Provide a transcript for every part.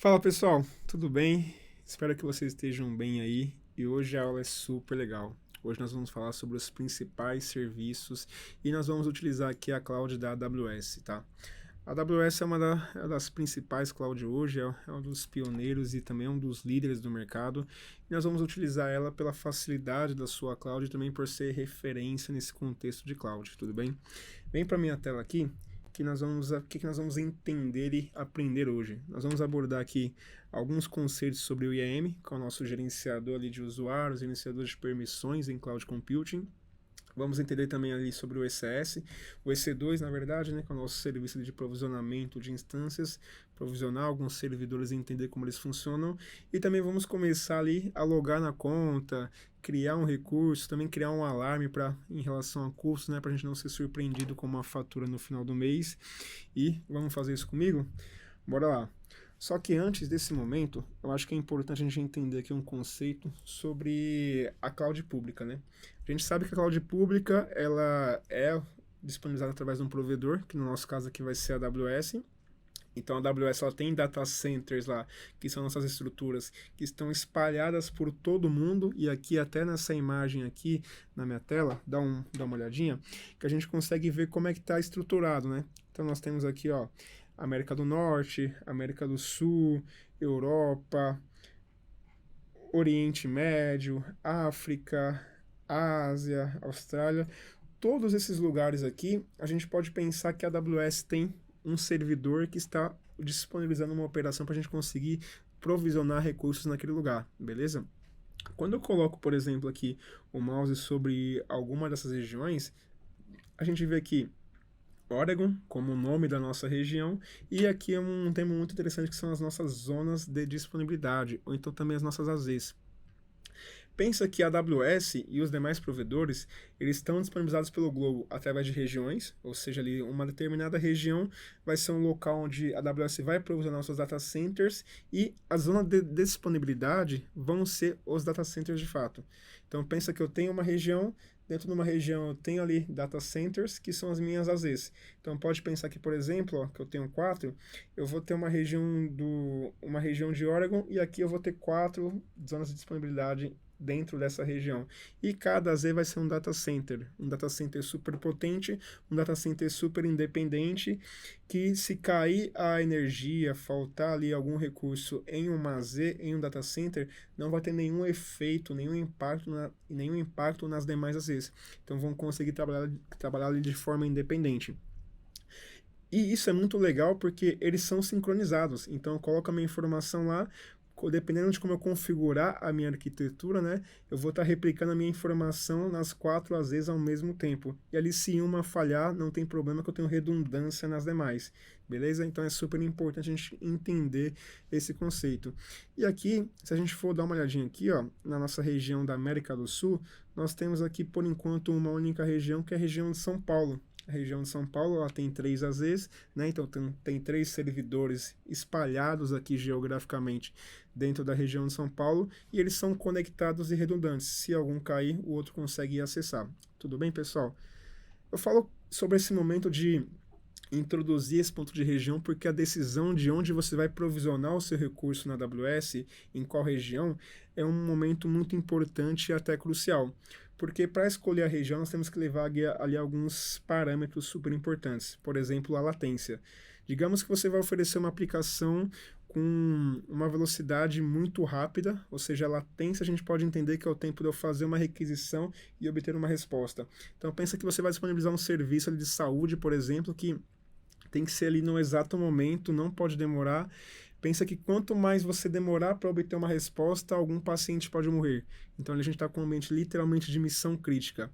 Fala pessoal, tudo bem? Espero que vocês estejam bem aí e hoje a aula é super legal. Hoje nós vamos falar sobre os principais serviços e nós vamos utilizar aqui a cloud da AWS, tá? A AWS é uma das principais cloud hoje, é um dos pioneiros e também um dos líderes do mercado. E nós vamos utilizar ela pela facilidade da sua cloud e também por ser referência nesse contexto de cloud, tudo bem? Vem para minha tela aqui que nós vamos entender e aprender hoje. Nós vamos abordar aqui alguns conceitos sobre o IAM, que é o nosso gerenciador ali de usuários, gerenciador de permissões em cloud computing. Vamos entender também ali sobre o ECS, o EC2, na verdade, né, que é o nosso serviço de provisionamento de instâncias, provisionar alguns servidores e entender como eles funcionam. E também vamos começar ali a logar na conta, criar um recurso, também criar um alarme em relação a custos, né, para a gente não ser surpreendido com uma fatura no final do mês. E vamos fazer isso comigo? Bora lá. Só que antes desse momento, eu acho que é importante a gente entender aqui um conceito sobre a cloud pública, né? A gente sabe que a cloud pública, ela é disponibilizada através de um provedor, que no nosso caso aqui vai ser a AWS. Então a AWS ela tem data centers lá, que são nossas estruturas, que estão espalhadas por todo mundo, e aqui até nessa imagem aqui na minha tela, dá uma olhadinha, que a gente consegue ver como é que está estruturado, né? Então nós temos aqui, ó, América do Norte, América do Sul, Europa, Oriente Médio, África, Ásia, Austrália. Todos esses lugares aqui, a gente pode pensar que a AWS tem um servidor que está disponibilizando uma operação para a gente conseguir provisionar recursos naquele lugar, beleza? Quando eu coloco, por exemplo, aqui o mouse sobre alguma dessas regiões, a gente vê aqui Oregon como o nome da nossa região, e aqui é um tema muito interessante que são as nossas zonas de disponibilidade, ou então também as nossas AZs. Pensa que a AWS e os demais provedores, eles estão disponibilizados pelo globo através de regiões, ou seja, ali uma determinada região vai ser um local onde a AWS vai provisionar os seus data centers e a zona de disponibilidade vão ser os data centers de fato. Então pensa que eu tenho uma região, dentro de uma região eu tenho ali data centers, que são as minhas AZs. Então pode pensar que, por exemplo, ó, que eu tenho 4, eu vou ter uma região de Oregon e aqui eu vou ter 4 zonas de disponibilidade dentro dessa região. E cada Z vai ser um data center super potente, um data center super independente, que se cair a energia, faltar ali algum recurso em uma Z, em um data center, não vai ter nenhum efeito, nenhum impacto nas demais AZs. Então vão conseguir trabalhar ali de forma independente. E isso é muito legal porque eles são sincronizados. Então eu coloco a minha informação lá, dependendo de como eu configurar a minha arquitetura, né, eu vou estar replicando a minha informação nas 4 AZs ao mesmo tempo. E ali, se uma falhar, não tem problema que eu tenho redundância nas demais. Beleza? Então é super importante a gente entender esse conceito. E aqui, se a gente for dar uma olhadinha aqui, ó, na nossa região da América do Sul, nós temos aqui, por enquanto, uma única região, que é a região de São Paulo. A região de São Paulo ela tem 3 AZs, né? Então tem 3 servidores espalhados aqui geograficamente dentro da região de São Paulo e eles são conectados e redundantes. Se algum cair, o outro consegue acessar. Tudo bem, pessoal? Eu falo sobre esse momento de introduzir esse ponto de região porque a decisão de onde você vai provisionar o seu recurso na AWS, em qual região, é um momento muito importante e até crucial. Porque para escolher a região nós temos que levar ali alguns parâmetros super importantes. Por exemplo, a latência. Digamos que você vai oferecer uma aplicação com uma velocidade muito rápida, ou seja, a latência a gente pode entender que é o tempo de eu fazer uma requisição e obter uma resposta. Então pensa que você vai disponibilizar um serviço ali de saúde, por exemplo, que tem que ser ali no exato momento, não pode demorar. Pensa que quanto mais você demorar para obter uma resposta, algum paciente pode morrer. Então a gente está com um ambiente literalmente de missão crítica.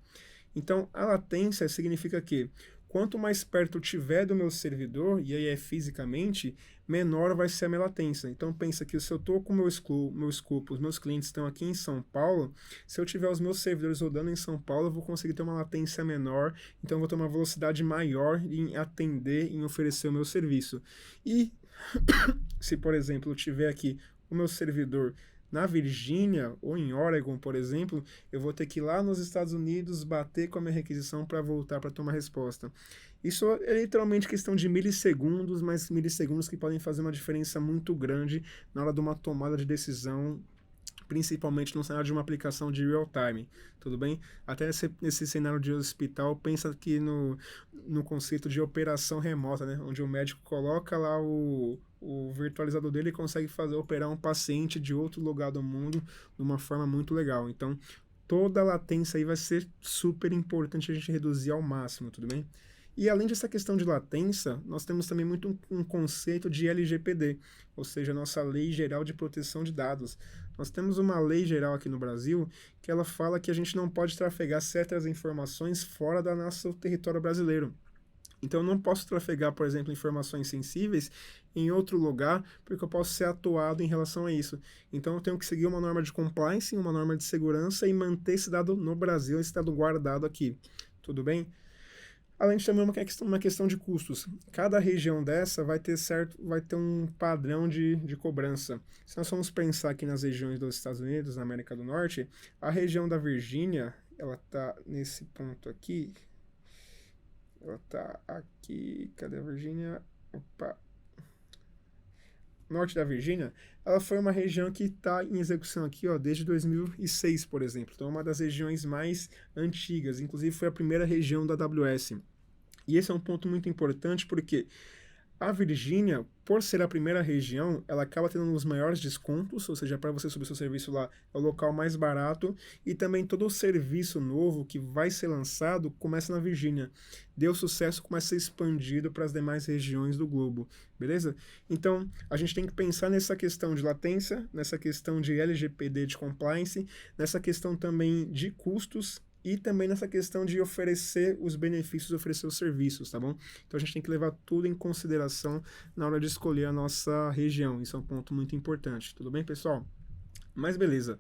Então a latência significa que quanto mais perto eu tiver do meu servidor, e aí é fisicamente, menor vai ser a minha latência. Então pensa que se eu estou com meu scope, os meus clientes estão aqui em São Paulo, se eu tiver os meus servidores rodando em São Paulo, eu vou conseguir ter uma latência menor, então eu vou ter uma velocidade maior em atender, em oferecer o meu serviço. E se, por exemplo, eu tiver aqui o meu servidor Na Virgínia ou em Oregon, por exemplo, eu vou ter que ir lá nos Estados Unidos bater com a minha requisição para voltar para ter uma resposta. Isso é literalmente questão de milissegundos, mas milissegundos que podem fazer uma diferença muito grande na hora de uma tomada de decisão, principalmente no cenário de uma aplicação de real time, tudo bem? Até nesse cenário de hospital, pensa aqui no conceito de operação remota, né? Onde o médico coloca lá o virtualizador dele e consegue operar um paciente de outro lugar do mundo de uma forma muito legal. Então, toda a latência aí vai ser super importante a gente reduzir ao máximo, tudo bem? E além dessa questão de latência, nós temos também muito um conceito de LGPD, ou seja, nossa Lei Geral de Proteção de Dados. Nós temos uma lei geral aqui no Brasil que ela fala que a gente não pode trafegar certas informações fora do nosso território brasileiro. Então eu não posso trafegar, por exemplo, informações sensíveis em outro lugar, porque eu posso ser atuado em relação a isso. Então eu tenho que seguir uma norma de compliance, uma norma de segurança e manter esse dado no Brasil, esse dado guardado aqui. Tudo bem? Além de também uma questão de custos. Cada região dessa vai ter um padrão de cobrança. Se nós formos pensar aqui nas regiões dos Estados Unidos, na América do Norte, a região da Virgínia, ela está nesse ponto aqui. Ela está aqui. Cadê a Virgínia? Opa. Norte da Virgínia, ela foi uma região que está em execução aqui, ó, desde 2006, por exemplo. Então, é uma das regiões mais antigas. Inclusive, foi a primeira região da AWS. E esse é um ponto muito importante porque a Virgínia, por ser a primeira região, ela acaba tendo os maiores descontos, ou seja, para você subir seu serviço lá, é o local mais barato, e também todo o serviço novo que vai ser lançado começa na Virgínia. Deu sucesso, começa a ser expandido para as demais regiões do globo, beleza? Então, a gente tem que pensar nessa questão de latência, nessa questão de LGPD de compliance, nessa questão também de custos, e também nessa questão de oferecer os benefícios, oferecer os serviços, tá bom? Então a gente tem que levar tudo em consideração na hora de escolher a nossa região. Isso é um ponto muito importante. Tudo bem, pessoal? Mas beleza.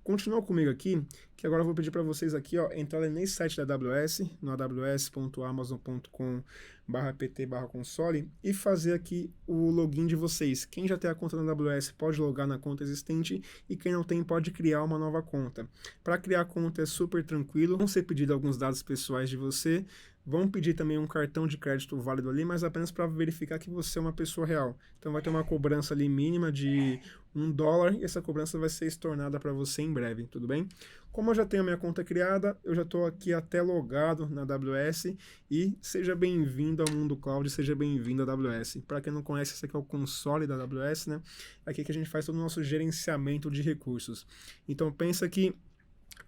Continua comigo aqui, que agora eu vou pedir para vocês aqui, ó, entrarem nesse site da AWS, no aws.amazon.com/pt/console e fazer aqui o login de vocês. Quem já tem a conta na AWS pode logar na conta existente e quem não tem pode criar uma nova conta. Para criar a conta é super tranquilo, vão ser pedidos alguns dados pessoais de você, vão pedir também um cartão de crédito válido ali, mas apenas para verificar que você é uma pessoa real. Então vai ter uma cobrança ali mínima de $1 e essa cobrança vai ser estornada para você em breve, tudo bem? Como eu já tenho a minha conta criada, eu já estou aqui até logado na AWS e seja bem-vindo ao mundo cloud, seja bem-vindo à AWS. Para quem não conhece, esse aqui é o console da AWS, né? É aqui que a gente faz todo o nosso gerenciamento de recursos. Então pensa que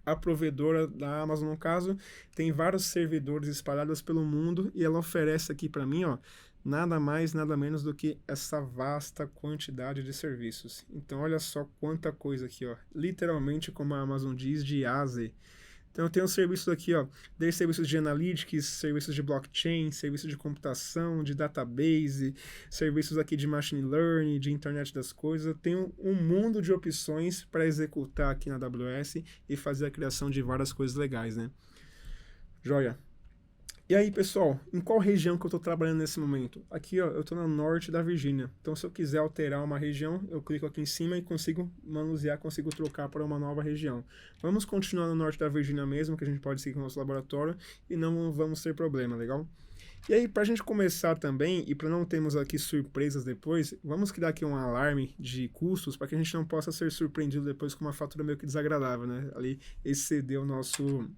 a provedora da Amazon, no caso, tem vários servidores espalhados pelo mundo e ela oferece aqui para mim, ó, nada mais, nada menos do que essa vasta quantidade de serviços. Então, olha só quanta coisa aqui, ó. Literalmente, como a Amazon diz, de A a Z. Então, eu tenho serviços aqui, ó, desde serviços de analytics, serviços de blockchain, serviços de computação, de database, serviços aqui de machine learning, de internet das coisas. Eu tenho um mundo de opções para executar aqui na AWS e fazer a criação de várias coisas legais, né? Joia. E aí, pessoal, em qual região que eu estou trabalhando nesse momento? Aqui, ó, eu estou no norte da Virgínia. Então, se eu quiser alterar uma região, eu clico aqui em cima e consigo manusear, consigo trocar para uma nova região. Vamos continuar no norte da Virgínia mesmo, que a gente pode seguir com o nosso laboratório e não vamos ter problema, legal? E aí, para a gente começar também, e para não termos aqui surpresas depois, vamos criar aqui um alarme de custos para que a gente não possa ser surpreendido depois com uma fatura meio que desagradável, né? Ali exceder o nosso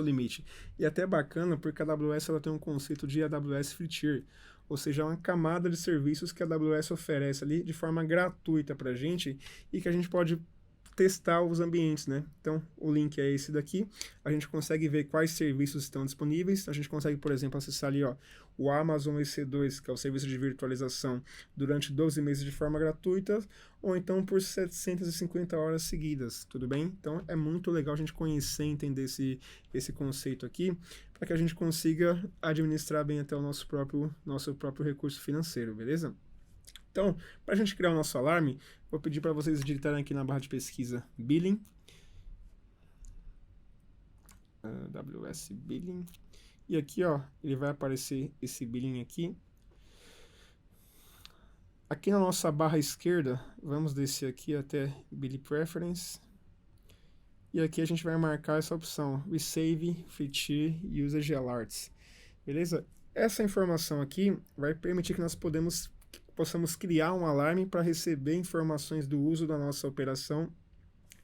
limite. E até é bacana porque a AWS ela tem um conceito de AWS Free Tier, ou seja, uma camada de serviços que a AWS oferece ali de forma gratuita para a gente e que a gente pode testar os ambientes, né? Então, o link é esse daqui. A gente consegue ver quais serviços estão disponíveis. A gente consegue, por exemplo, acessar ali, ó, o Amazon EC2, que é o serviço de virtualização, durante 12 meses de forma gratuita, ou então por 750 horas seguidas, tudo bem? Então, é muito legal a gente conhecer e entender esse conceito aqui, para que a gente consiga administrar bem até o nosso próprio recurso financeiro, beleza? Então, para a gente criar o nosso alarme, vou pedir para vocês digitarem aqui na barra de pesquisa Billing, AWS Billing, e aqui, ó, ele vai aparecer esse Billing aqui. Aqui na nossa barra esquerda, vamos descer aqui até Billing Preference. E aqui a gente vai marcar essa opção, Resave, Free Tier e Usage Alerts. Beleza? Essa informação aqui vai permitir que nós possamos criar um alarme para receber informações do uso da nossa operação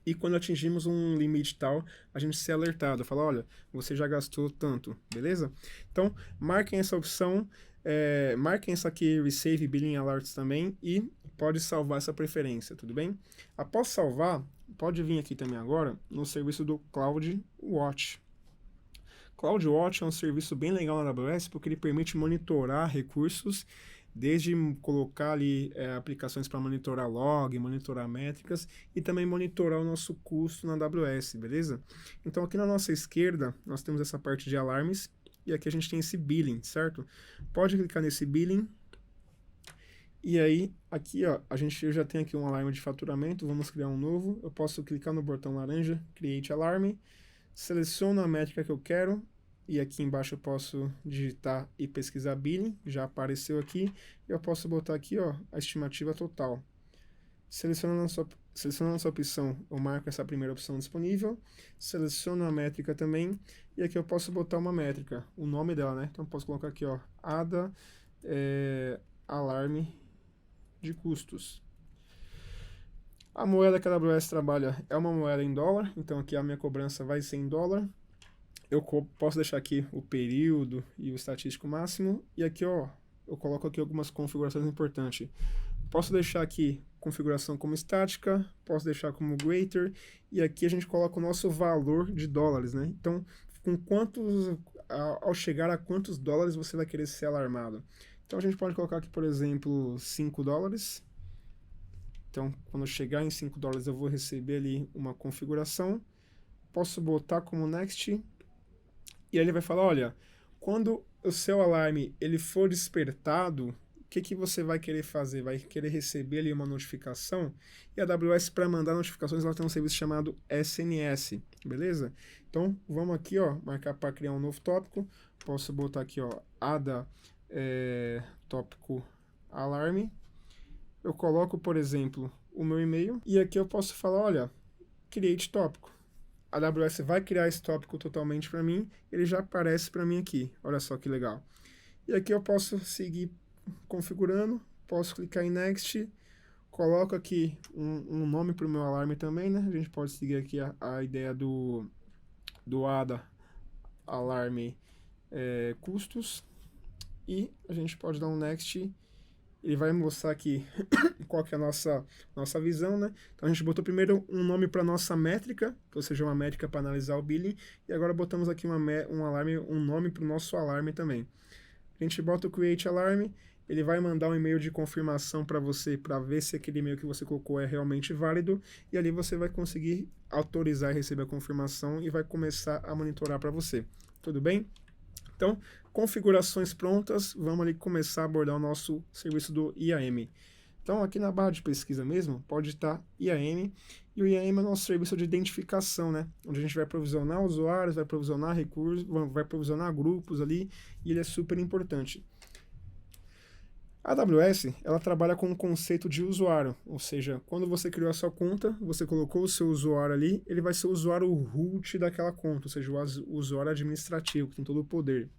e quando atingimos um limite tal, a gente ser alertado, falar, olha, você já gastou tanto, beleza? Então, marquem essa opção, marquem essa aqui, Resave Billing Alerts também, e pode salvar essa preferência, tudo bem? Após salvar, pode vir aqui também agora no serviço do CloudWatch. CloudWatch é um serviço bem legal na AWS porque ele permite monitorar recursos, desde colocar ali aplicações para monitorar log, monitorar métricas e também monitorar o nosso custo na AWS, beleza? Então aqui na nossa esquerda nós temos essa parte de alarmes e aqui a gente tem esse billing, certo? Pode clicar nesse billing e aí aqui ó, eu já tenho aqui um alarme de faturamento, vamos criar um novo, eu posso clicar no botão laranja, Create Alarm, seleciono a métrica que eu quero, e aqui embaixo eu posso digitar e pesquisar billing, já apareceu aqui, e eu posso botar aqui ó, a estimativa total. Selecionando essa opção, eu marco essa primeira opção disponível, seleciono a métrica também, e aqui eu posso botar uma métrica, o nome dela, né? Então eu posso colocar aqui ó, ADA alarme de custos. A moeda que a AWS trabalha é uma moeda em dólar, então aqui a minha cobrança vai ser em dólar. Eu posso deixar aqui o período e o estatístico máximo, e aqui ó, eu coloco aqui algumas configurações importantes. Posso deixar aqui configuração como estática, posso deixar como greater, e aqui a gente coloca o nosso valor de dólares, né? Então, ao chegar a quantos dólares você vai querer ser alarmado. Então a gente pode colocar aqui, por exemplo, 5 dólares. Então, quando chegar em 5 dólares eu vou receber ali uma configuração. Posso botar como next. E aí ele vai falar, olha, quando o seu alarme ele for despertado, o que você vai querer fazer? Vai querer receber ali uma notificação? E a AWS, para mandar notificações, ela tem um serviço chamado SNS, beleza? Então, vamos aqui, ó, marcar para criar um novo tópico. Posso botar aqui, ó, ADA tópico alarme. Eu coloco, por exemplo, o meu e-mail. E aqui eu posso falar, olha, create tópico. A AWS vai criar esse tópico totalmente para mim, ele já aparece para mim aqui, olha só que legal. E aqui eu posso seguir configurando, posso clicar em Next, coloco aqui um nome para o meu alarme também, né? A gente pode seguir aqui a ideia do ADA alarme custos, e a gente pode dar um Next. Ele vai mostrar aqui qual que é a nossa visão, né? Então a gente botou primeiro um nome para nossa métrica, ou seja, uma métrica para analisar o billing, e agora botamos aqui um nome para o nosso alarme também. A gente bota o Create Alarm, ele vai mandar um e-mail de confirmação para você, para ver se aquele e-mail que você colocou é realmente válido, e ali você vai conseguir autorizar e receber a confirmação e vai começar a monitorar para você. Tudo bem? Então, configurações prontas, vamos ali começar a abordar o nosso serviço do IAM. Então, aqui na barra de pesquisa mesmo, pode estar IAM, e o IAM é o nosso serviço de identificação, né? Onde a gente vai provisionar usuários, vai provisionar recursos, vai provisionar grupos ali, e ele é super importante. A AWS, ela trabalha com o conceito de usuário, ou seja, quando você criou a sua conta, você colocou o seu usuário ali, ele vai ser o usuário root daquela conta, ou seja, o usuário administrativo, que tem todo o poder.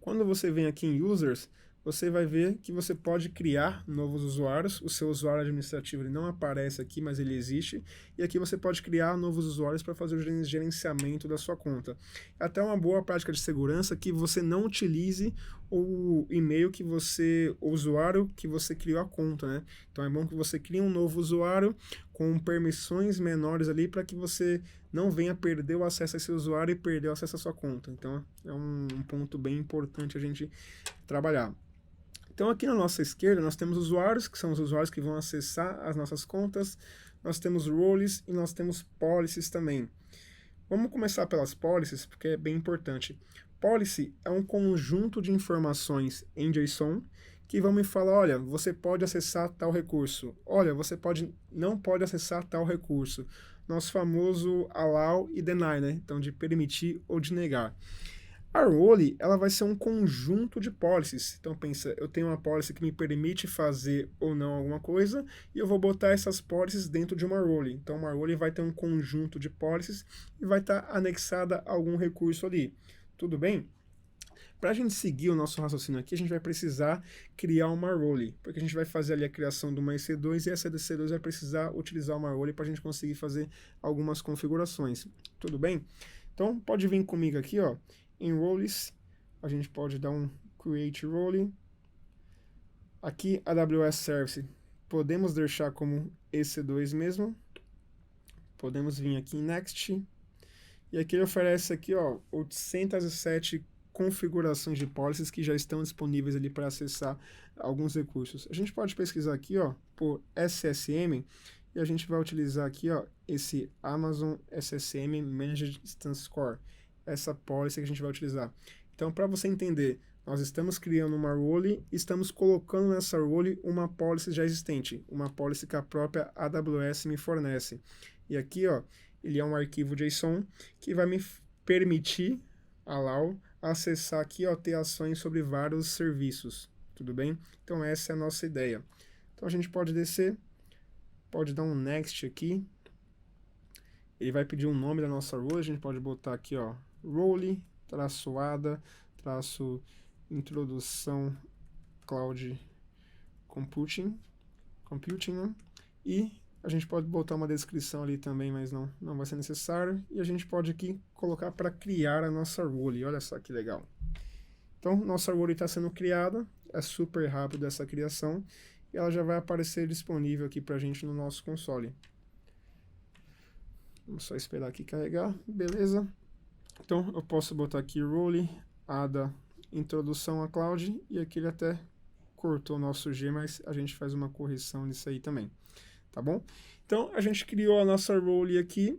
Quando você vem aqui em Users, você vai ver que você pode criar novos usuários, o seu usuário administrativo ele não aparece aqui, mas ele existe, e aqui você pode criar novos usuários para fazer o gerenciamento da sua conta. É até uma boa prática de segurança que você não utilize o e-mail o usuário que você criou a conta, né? Então é bom que você crie um novo usuário com permissões menores ali para que você não venha perder o acesso a esse usuário e perder o acesso à sua conta. Então é um ponto bem importante a gente trabalhar. Então aqui na nossa esquerda nós temos usuários, que são os usuários que vão acessar as nossas contas, nós temos roles e nós temos policies também. Vamos começar pelas policies, porque é bem importante. Policy é um conjunto de informações em JSON que vão me falar, olha, você pode acessar tal recurso, olha, você não pode acessar tal recurso. Nosso famoso allow e deny, né? Então de permitir ou de negar. A role, ela vai ser um conjunto de policies. Então pensa, eu tenho uma policy que me permite fazer ou não alguma coisa, e eu vou botar essas policies dentro de uma role. Então uma role vai ter um conjunto de policies e vai estar anexada a algum recurso ali. Tudo bem? Para a gente seguir o nosso raciocínio aqui, a gente vai precisar criar uma role, porque a gente vai fazer ali a criação de uma EC2 e essa EC2 vai precisar utilizar uma role para a gente conseguir fazer algumas configurações. Tudo bem? Então pode vir comigo aqui, ó, em roles, a gente pode dar um create role. Aqui AWS Service, podemos deixar como EC2 mesmo. Podemos vir aqui em next. E aqui ele oferece aqui, ó, 807 configurações de policies que já estão disponíveis ali para acessar alguns recursos. A gente pode pesquisar aqui, ó, por SSM, e a gente vai utilizar aqui, ó, esse Amazon SSM Managed Instance Core, essa policy que a gente vai utilizar. Então, para você entender, nós estamos criando uma role, estamos colocando nessa role uma policy já existente, uma policy que a própria AWS me fornece. E aqui, ó, ele é um arquivo JSON que vai me permitir, allow, acessar aqui, ó, ter ações sobre vários serviços, tudo bem? Então essa é a nossa ideia. Então a gente pode descer, pode dar um next aqui, ele vai pedir um nome da nossa role, a gente pode botar aqui, ó, role, traço ADA, traço introdução cloud computing, né? E a gente pode botar uma descrição ali também, mas não vai ser necessário. E a gente pode aqui colocar para criar a nossa role. Olha só que legal. Então, nossa role está sendo criada. É super rápido essa criação. E ela já vai aparecer disponível aqui para a gente no nosso console. Vamos só esperar aqui carregar. Beleza. Então, eu posso botar aqui role, ADA, introdução a cloud. E aqui ele até cortou o nosso G, mas a gente faz uma correção nisso aí também. Tá bom? Então, a gente criou a nossa role aqui,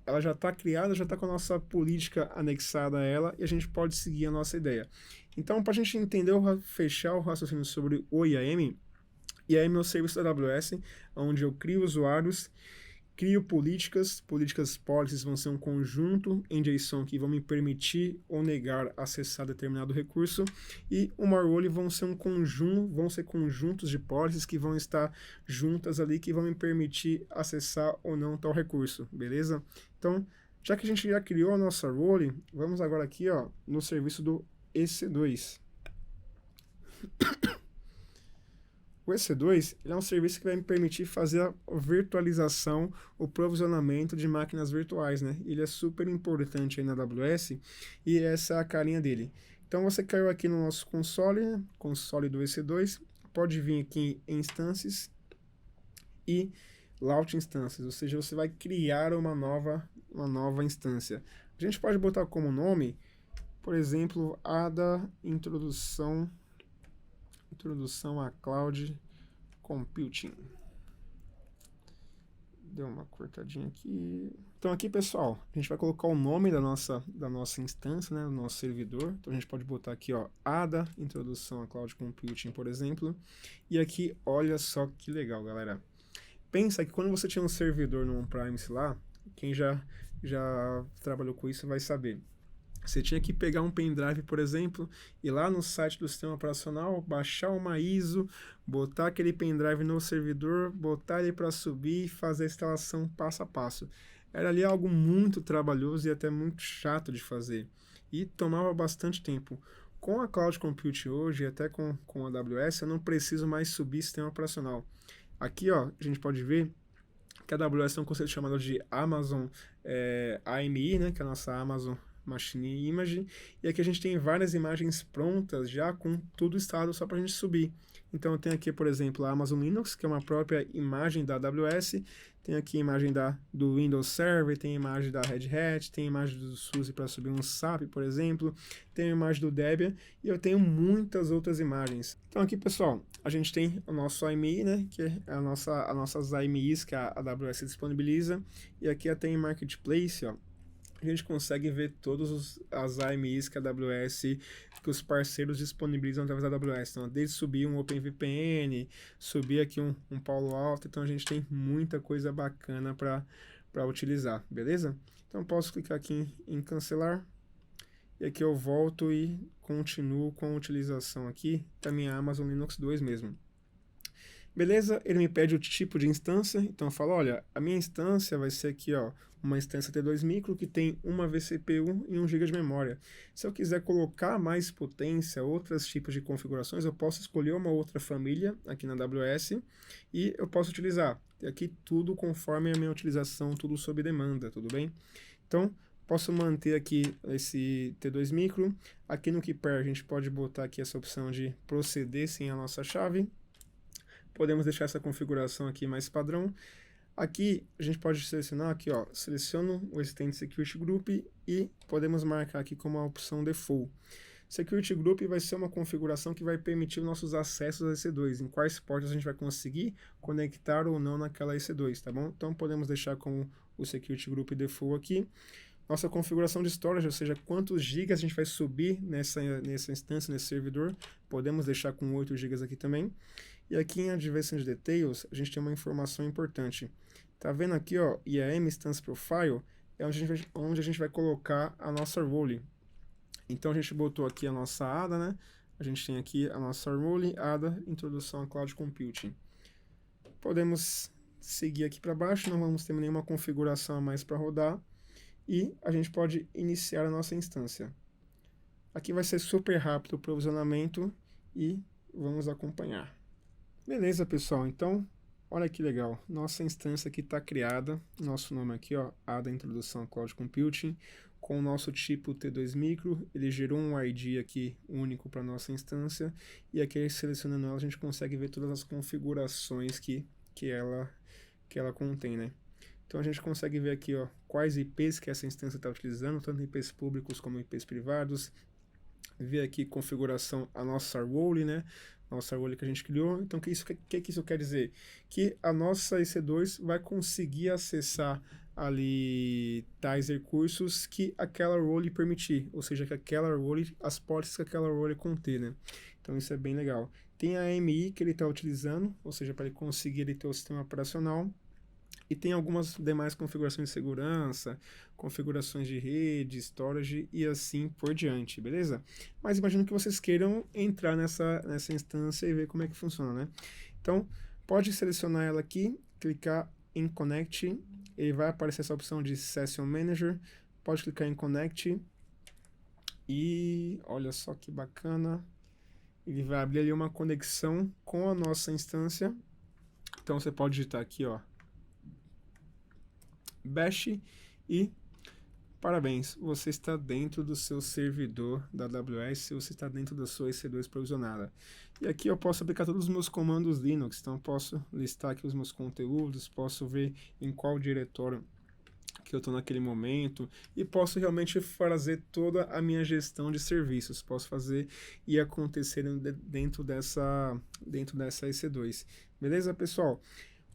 ela já está criada, já está com a nossa política anexada a ela, e a gente pode seguir a nossa ideia. Então, para a gente entender, fechar o raciocínio sobre o IAM é o serviço da AWS, onde eu crio usuários, crio políticas policies vão ser um conjunto em JSON que vão me permitir ou negar acessar determinado recurso, e uma role vão ser conjuntos de policies que vão estar juntas ali, que vão me permitir acessar ou não tal recurso, beleza? Então, já que a gente já criou a nossa role, vamos agora aqui, ó, no serviço do EC2. O EC2 é um serviço que vai me permitir fazer a virtualização, o provisionamento de máquinas virtuais, né? Ele é super importante aí na AWS e essa é a carinha dele. Então você caiu aqui no nosso console, né? Console do EC2, pode vir aqui em instâncias e launch instâncias, ou seja, você vai criar uma nova instância. A gente pode botar como nome, por exemplo, ADA introdução a cloud computing. Deu uma cortadinha aqui. Então aqui, pessoal, a gente vai colocar o nome da nossa instância, né, do nosso servidor. Então a gente pode botar aqui, ó, ADA introdução a cloud computing, por exemplo. E aqui, olha só que legal, galera. Pensa que quando você tinha um servidor no on-premise lá, quem já trabalhou com isso vai saber. Você tinha que pegar um pendrive, por exemplo, ir lá no site do sistema operacional, baixar uma ISO, botar aquele pendrive no servidor, botar ele para subir e fazer a instalação passo a passo. Era ali algo muito trabalhoso e até muito chato de fazer. E tomava bastante tempo. Com a Cloud Compute hoje, e até com a AWS, eu não preciso mais subir sistema operacional. Aqui, ó, a gente pode ver que a AWS tem um conceito chamado de Amazon AMI, né, que é a nossa Amazon Machine Image, e aqui a gente tem várias imagens prontas já com tudo instalado só para a gente subir. Então eu tenho aqui, por exemplo, a Amazon Linux, que é uma própria imagem da AWS, tem aqui a imagem do Windows Server, tem a imagem da Red Hat, tem a imagem do SUSE para subir um SAP, por exemplo, tem a imagem do Debian, e eu tenho muitas outras imagens. Então aqui, pessoal, a gente tem o nosso AMI, né, que é as nossas AMIs que a AWS disponibiliza, e aqui tem Marketplace, ó, a gente consegue ver todas as AMIs que a AWS, que os parceiros disponibilizam através da AWS. Então, desde subir um OpenVPN, subir aqui um Palo Alto, então a gente tem muita coisa bacana para utilizar, beleza? Então, posso clicar aqui em cancelar. e aqui eu volto e continuo com a utilização aqui da minha Amazon Linux 2 mesmo. Beleza? Ele me pede o tipo de instância, então eu falo, olha, a minha instância vai ser aqui, ó, uma instância T2 Micro que tem uma vCPU e 1 GB de memória. Se eu quiser colocar mais potência, outros tipos de configurações, eu posso escolher uma outra família aqui na AWS e eu posso utilizar. E aqui tudo conforme a minha utilização, tudo sob demanda, tudo bem? Então, posso manter aqui esse T2 Micro. Aqui no Keeper a gente pode botar aqui essa opção de proceder sem a nossa chave. Podemos deixar essa configuração aqui mais padrão. Aqui a gente pode selecionar aqui, ó, seleciono o Extend Security Group e podemos marcar aqui como a opção Default. Security Group vai ser uma configuração que vai permitir os nossos acessos a EC2, em quais portas a gente vai conseguir conectar ou não naquela EC2, tá bom? Então podemos deixar com o Security Group Default aqui. Nossa configuração de storage, ou seja, quantos gigas a gente vai subir nessa instância, nesse servidor, podemos deixar com 8 gigas aqui também. E aqui em Advanced Details, a gente tem uma informação importante. Tá vendo aqui, ó, IAM Instance Profile, é onde a gente vai colocar a nossa role. Então a gente botou aqui a nossa ADA, né? A gente tem aqui a nossa role, ADA, Introdução a Cloud Computing. Podemos seguir aqui para baixo, não vamos ter nenhuma configuração a mais para rodar. E a gente pode iniciar a nossa instância. Aqui vai ser super rápido o provisionamento e vamos acompanhar. Beleza, pessoal, então, olha que legal, nossa instância aqui está criada, nosso nome aqui, ó, ADA Introdução a Cloud Computing, com o nosso tipo T2 Micro, ele gerou um ID aqui único para nossa instância, e aqui selecionando ela a gente consegue ver todas as configurações que ela contém, né? Então a gente consegue ver aqui, ó, quais IPs que essa instância está utilizando, tanto IPs públicos como IPs privados, ver aqui configuração a nossa role, né? Nossa role que a gente criou. Então, o que isso quer dizer? Que a nossa EC2 vai conseguir acessar ali tais recursos que aquela role permitir, ou seja, que aquela role, as portas que aquela role conter, né? Então, isso é bem legal. Tem a AMI que ele está utilizando, ou seja, para ele conseguir ele ter o sistema operacional. E tem algumas demais configurações de segurança, configurações de rede, storage e assim por diante, beleza? Mas imagino que vocês queiram entrar nessa instância e ver como é que funciona, né? Então, pode selecionar ela aqui, clicar em Connect, ele vai aparecer essa opção de Session Manager, pode clicar em Connect e olha só que bacana, ele vai abrir ali uma conexão com a nossa instância. Então, você pode digitar aqui, ó, Bash e parabéns, você está dentro do seu servidor da AWS, você está dentro da sua EC2 provisionada. E aqui eu posso aplicar todos os meus comandos Linux, então eu posso listar aqui os meus conteúdos, posso ver em qual diretório que eu estou naquele momento e posso realmente fazer toda a minha gestão de serviços, posso fazer e acontecer dentro dessa EC2. Beleza, pessoal?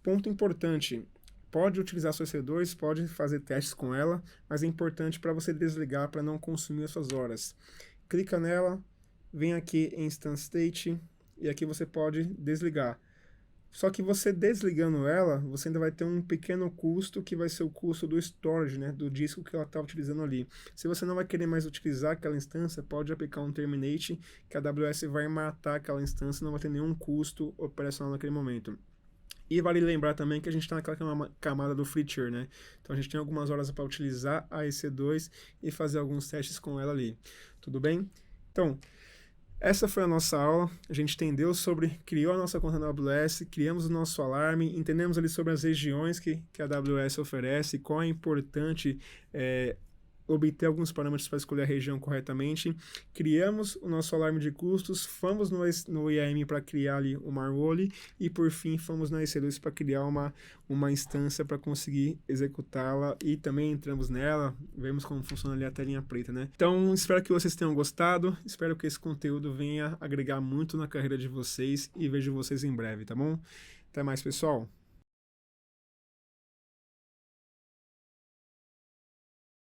Ponto importante. Pode utilizar a sua EC2, pode fazer testes com ela, mas é importante para você desligar para não consumir as suas horas. Clica nela, vem aqui em Instance State e aqui você pode desligar. Só que você desligando ela, você ainda vai ter um pequeno custo que vai ser o custo do storage, né, do disco que ela está utilizando ali. Se você não vai querer mais utilizar aquela instância, pode aplicar um terminate, que a AWS vai matar aquela instância e não vai ter nenhum custo operacional naquele momento. E vale lembrar também que a gente está naquela camada do free tier, né? Então a gente tem algumas horas para utilizar a EC2 e fazer alguns testes com ela ali. Tudo bem? Então, essa foi a nossa aula. A gente entendeu criou a nossa conta na AWS, criamos o nosso alarme, entendemos ali sobre as regiões que a AWS oferece, qual é importante obter alguns parâmetros para escolher a região corretamente, criamos o nosso alarme de custos, fomos no IAM para criar ali uma role e por fim fomos na EC2 para criar uma instância para conseguir executá-la e também entramos nela, vemos como funciona ali a telinha preta, né? Então espero que vocês tenham gostado, espero que esse conteúdo venha agregar muito na carreira de vocês e vejo vocês em breve, tá bom? Até mais, pessoal!